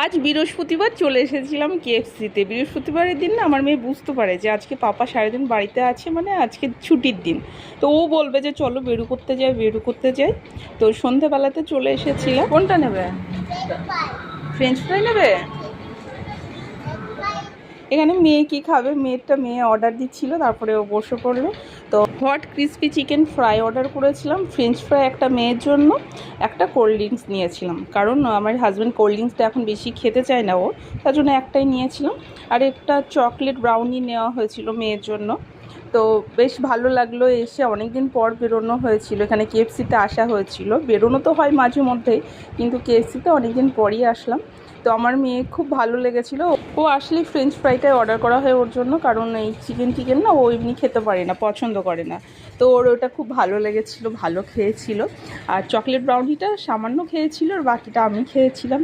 আজ বৃহস্পতিবার চলে এসেছিলাম কেএফসিতে। বৃহস্পতিবারের দিন না আমার মেয়ে বুঝতে পারে যে আজকে পাপা সারাদিন বাড়িতে আছে, মানে আজকে ছুটির দিন। তো ও বলবে যে চলো বেরু করতে যাই। তো সন্ধেবেলাতে চলে এসেছিলাম। কোনটা নেবে? ফ্রেঞ্চ ফ্রাই নেবে? এখানে মেয়ে কি খাবে, মেয়ে অর্ডার দিচ্ছিল, তারপরে ও বসে পড়লো। তো hot crispy chicken fry order করেছিলাম, ফ্রেঞ্চ ফ্রাই একটা মেয়ের জন্য, একটা কোল্ড ড্রিঙ্কস নিয়েছিলাম, কারণ আমার হাজব্যান্ড কোল্ড ড্রিঙ্কসটা এখন বেশি খেতে চায় না, ও তার জন্য একটাই নিয়েছিলাম। আর একটা চকলেট ব্রাউনি নেওয়া হয়েছিল মেয়ের জন্য। তো বেশ ভালো লাগলো, এসে অনেক দিন পর বেরোনো হয়েছিল, এখানে কেএফসিতে আসা হয়েছিল। বেরোনো তো হয় মাঝে মধ্যেই, কিন্তু কেএফসিতে অনেক দিন পরই আসলাম। তো আমার মেয়ে খুব ভালো লেগেছিলো। ও আসলে ফ্রেঞ্চ ফ্রাইটাই অর্ডার করা হয় ওর জন্য, কারণ এই চিকেন না ও এমনি খেতে পারে না, পছন্দ করে না। তো ওর ওটা খুব ভালো লেগেছিলো, ভালো খেয়েছিল। আর চকলেট ব্রাউনিটা সামান্য খেয়েছিল, আর বাকিটা আমি খেয়েছিলাম।